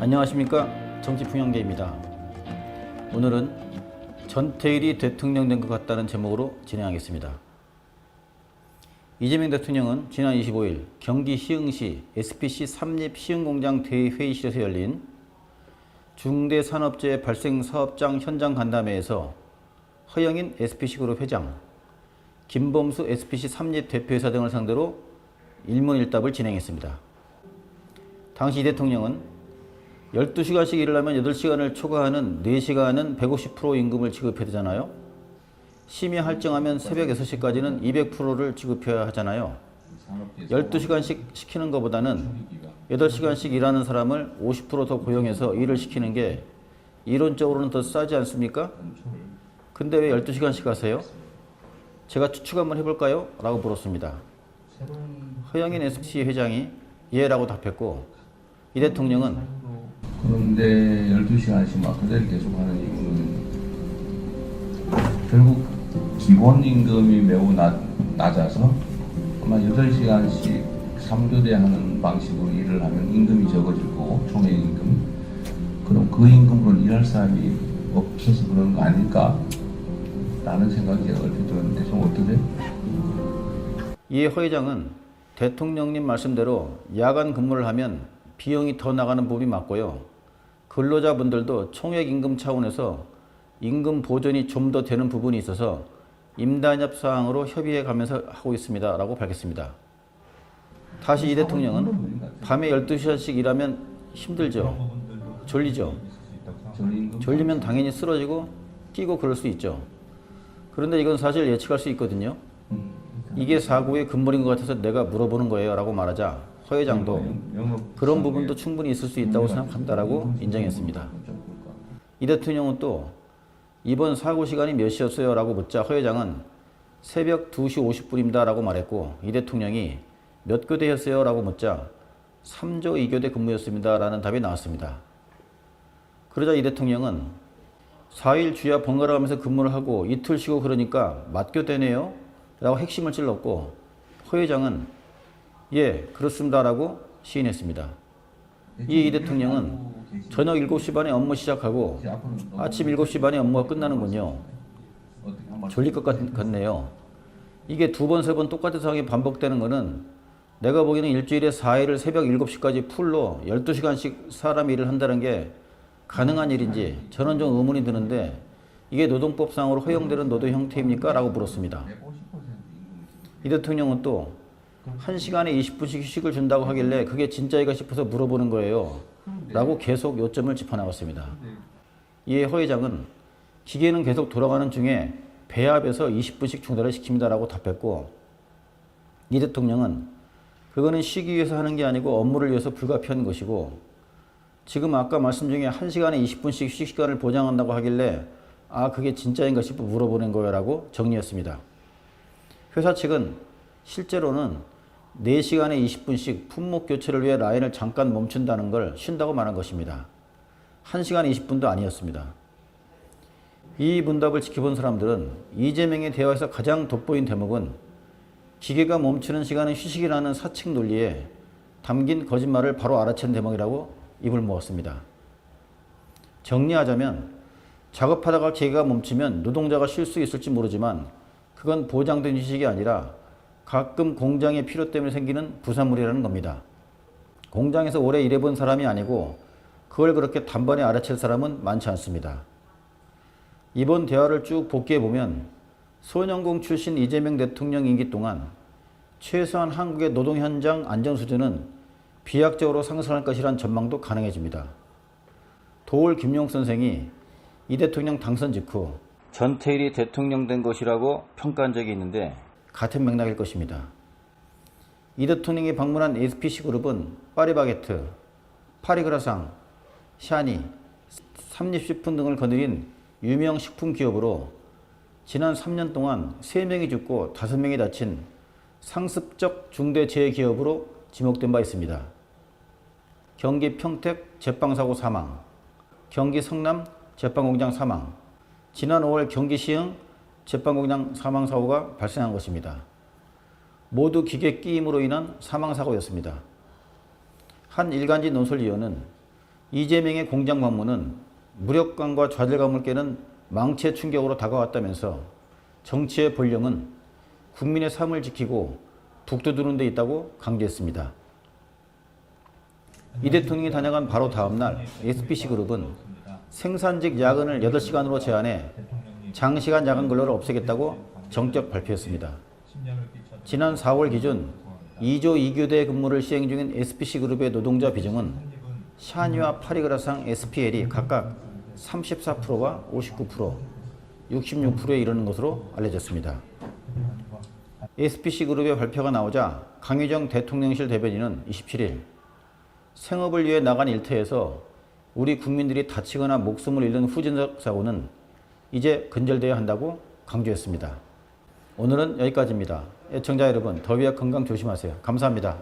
안녕하십니까, 정치풍향계입니다. 오늘은 전태일이 대통령 된 것 같다는 제목으로 진행하겠습니다. 이재명 대통령은 지난 25일 경기 시흥시 SPC 삼립 시흥공장 대회의실에서 열린 중대산업재해 발생 사업장 현장 간담회에서 허영인 SPC그룹 회장, 김범수 SPC 삼립 대표이사 등을 상대로 일문일답을 진행했습니다. 당시 이 대통령은 12시간씩 일을 하면 8시간을 초과하는 4시간은 150% 임금을 지급해야 되잖아요. 심야 할증하면 새벽 6시까지는 200%를 지급해야 하잖아요. 12시간씩 시키는 것보다는 8시간씩 일하는 사람을 50% 더 고용해서 일을 시키는 게 이론적으로는 더 싸지 않습니까? 근데 왜 12시간씩 하세요? 제가 추측 한번 해볼까요? 라고 물었습니다. 허영인 SPC 회장이 예 라고 답했고, 이 대통령은 그런데 12시간씩 마크대를 계속하는 이유는 결국 기본임금이 매우 낮아서 아마 8시간씩 3교대 하는 방식으로 일을 하면 임금이 적어질 거고, 총액임금. 그럼 그 임금으로 일할 사람이 없어서 그런 거 아닐까? 라는 생각이 얼핏 들었는데 좀 어떠세요? 이에 허 회장은 대통령님 말씀대로 야간 근무를 하면 비용이 더 나가는 부분이 맞고요. 근로자분들도 총액임금 차원에서 임금 보전이 좀 더 되는 부분이 있어서 임단협 사항으로 협의해 가면서 하고 있습니다. 라고 밝혔습니다. 다시 이 대통령은 밤에 12시간씩 일하면 힘들죠. 졸리죠. 졸리면 당연히 쓰러지고 끼고 그럴 수 있죠. 그런데 이건 사실 예측할 수 있거든요. 이게 사고의 근본인 것 같아서 내가 물어보는 거예요. 라고 말하자 허 회장도 그런 부분도 충분히 있을 수 있다고 생각한다라고 인정했습니다. 이 대통령은 또 이번 사고 시간이 몇 시였어요? 라고 묻자 허 회장은 새벽 2시 50분입니다. 라고 말했고, 이 대통령이 몇 교대였어요? 라고 묻자 3조 2교대 근무였습니다. 라는 답이 나왔습니다. 그러자 이 대통령은 4일 주야 번갈아 가면서 근무를 하고 이틀 쉬고 그러니까 맞교대네요? 라고 핵심을 찔렀고, 허 회장은 예, 그렇습니다. 라고 시인했습니다. 이 대통령은 저녁 7시 반에 업무 시작하고 아침 7시 반에 업무가 끝나는군요. 졸릴 것 같네요. 이게 2번, 3번 똑같은 상황이 반복되는 거는 내가 보기에는 일주일에 4일을 새벽 7시까지 풀로 12시간씩 사람이 일을 한다는 게 가능한 일인지 저는 좀 의문이 드는데, 이게 노동법상으로 허용되는 노동 형태입니까? 라고 물었습니다. 이 대통령은 또 1시간에 20분씩 휴식을 준다고 하길래 그게 진짜인가 싶어서 물어보는 거예요. 라고 계속 요점을 짚어나갔습니다. 이에 허 회장은 기계는 계속 돌아가는 중에 배합에서 20분씩 중단을 시킵니다. 라고 답했고, 이 대통령은 그거는 쉬기 위해서 하는 게 아니고 업무를 위해서 불가피한 것이고, 지금 아까 말씀 중에 1시간에 20분씩 휴식 시간을 보장한다고 하길래 아, 그게 진짜인가 싶어 물어보는 거예요. 라고 정리했습니다. 회사 측은 실제로는 4시간에 20분씩 품목 교체를 위해 라인을 잠깐 멈춘다는 걸 쉰다고 말한 것입니다. 1시간에 20분도 아니었습니다. 이 문답을 지켜본 사람들은 이재명의 대화에서 가장 돋보인 대목은 기계가 멈추는 시간은 휴식이라는 사칙 논리에 담긴 거짓말을 바로 알아챈 대목이라고 입을 모았습니다. 정리하자면 작업하다가 기계가 멈추면 노동자가 쉴 수 있을지 모르지만 그건 보장된 휴식이 아니라 가끔 공장의 필요 때문에 생기는 부산물이라는 겁니다. 공장에서 오래 일해본 사람이 아니고 그걸 그렇게 단번에 알아챌 사람은 많지 않습니다. 이번 대화를 쭉 복기해보면 소년공 출신 이재명 대통령 임기 동안 최소한 한국의 노동 현장 안정 수준은 비약적으로 상승할 것이란 전망도 가능해집니다. 도올 김용 선생이 이 대통령 당선 직후 전태일이 대통령 된 것이라고 평가한 적이 있는데 같은 맥락일 것입니다. 이 대통령이 방문한 SPC그룹은 파리바게트, 파리그라상, 샤니, 삼립식품 등을 거느린 유명 식품 기업으로 지난 3년 동안 3명이 죽고 5명이 다친 상습적 중대재해 기업으로 지목된 바 있습니다. 경기 평택 제빵사고 사망, 경기 성남 제빵공장 사망, 지난 5월 경기 시흥 제빵공장 사망사고가 발생한 것입니다. 모두 기계 끼임으로 인한 사망사고였습니다. 한 일간지 논설위원은 이재명의 공장 방문은 무력감과 좌절감을 깨는 망치의 충격으로 다가왔다면서 정치의 본령은 국민의 삶을 지키고 북돋우는 데 있다고 강조했습니다. 이 대통령이 다녀간 바로 다음 날 SBC그룹은 생산직 야근을 8시간으로 제한해 장시간 야간 근로를 없애겠다고 정격 발표했습니다. 지난 4월 기준 2조 2교대 근무를 시행 중인 SBC그룹의 노동자 비중은 샤니와 파리그라상 SPL이 각각 34%와 59%, 66%에 이르는 것으로 알려졌습니다. SBC그룹의 발표가 나오자 강유정 대통령실 대변인은 27일 생업을 위해 나간 일터에서 우리 국민들이 다치거나 목숨을 잃는 후진적 사고는 이제 근절돼야 한다고 강조했습니다. 오늘은 여기까지입니다. 애청자 여러분, 더위와 건강 조심하세요. 감사합니다.